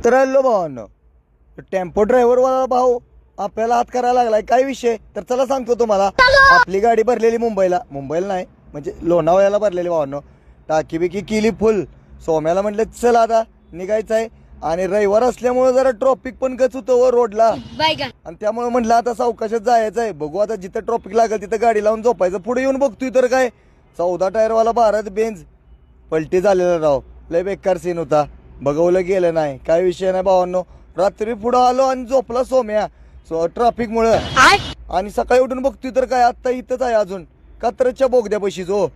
तर हॅलो भावांनो, tempo driver वाला भाऊ आपल्याला हात करायला लागलाय. काय विषय तर चला सांगतो तुम्हाला. आपली गाडी भरलेली मुंबईला नाही म्हणजे लोणावळ्याला भरलेली भावांनो. टाकी बिकी केली फुल. सोम्याला म्हटलं चल आता निघायचं आहे आणि रविवार असल्यामुळे जरा ट्रॉफिक पण गच होतं व रोडला आणि त्यामुळे म्हटलं आता सावकाशात जायचं आहे. बघू आता जिथं ट्रॉफिक लागेल तिथं गाडी लावून झोपायचं. पुढे येऊन बघतोय तर काय 14 टायरवाला भारत बेंज पलटी झालेला राव. लय बेकार सीन होता. बघवलं गेलं नाही. काय विषय नाही भावांनो. रात्री पुढं आलो आणि झोपला सोम्या ट्रॅफिक मुळे आणि सकाळी उठून बघतोय तर काय आता इथंच आहे अजून कात्रच्या बोगद्यापाशी जो.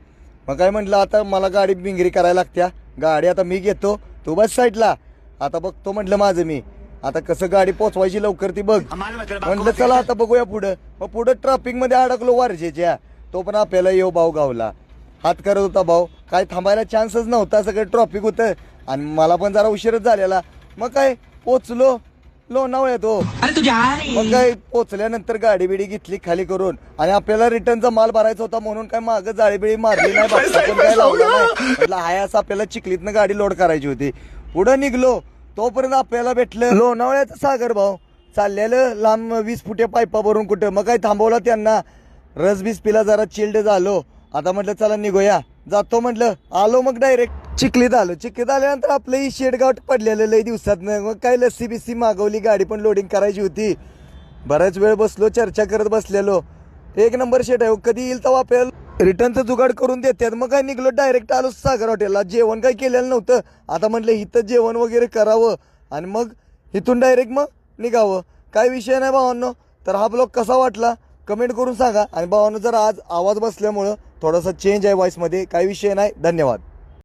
मग काय म्हटलं आता मला गाडी बिंगरी करायला लागत्या. गाडी आता मी घेतो, तू बस साईडला. आता बघतो म्हटलं माझं मी आता कसं गाडी पोचवायची लवकर ती बघ. म्हटलं चला आता बघूया पुढं. मग पुढं ट्रॅफिक मध्ये अडकलो वारजेच्या. तो पण आपल्याला येऊ भाऊ गावला हात करत होता भाऊ. काय थांबायला चान्सच नव्हता. सगळं ट्रॉफिक होतं आणि मला पण जरा उशीरच झालेला. मग काय पोचलो लोणावळ्यात हो. मग काय पोचल्यानंतर गाडी बिडी घेतली खाली करून आणि आपल्याला रिटर्नचा माल भरायचा होता म्हणून काय मागं जाळीबिळी मारली नाही. पण काय लावलं नाही. म्हटलं हाय असं आपल्याला चिखलीतनं गाडी लोड करायची होती. पुढं निघलो तोपर्यंत आपल्याला भेटलं लोणावळ्याचं सागर भाऊ चाललेलं लांब 20 फुटे पायपा भरून कुठं. मग काय थांबवला त्यांना. रस बीस पिला जरा चिल्ड झालो. आता म्हटलं चला निघूया जातो म्हटलं. आलो मग डायरेक्ट चिखलीत आलो. चिखलीत आल्यानंतर आपलं ही शेडगाव पडलेलं लई दिवसात. मग काय लस्सी बिस्सी मागवली. गाडी पण लोडिंग करायची होती. बराच वेळ बसलो चर्चा करत बसलेलो. एक नंबर शेट आहे. कधी येईल तेव्हा आपल्याला रिटर्नचं जुगाड करून देतात. मग काय निघलो डायरेक्ट आलो सागर हॉटेलला. जेवण काय केलेलं नव्हतं. आता म्हटलं इथं जेवण वगैरे करावं आणि मग इथून डायरेक्ट मग निघावं. काय विषय नाही भावांनो. तर हा ब्लॉग कसा वाटला कमेंट करून सांगा. आणि भावांनो जर आज आवाज बसल्यामुळं थोडासा चेंज आहे व्हॉइसमध्ये. काही विषय नाही. धन्यवाद.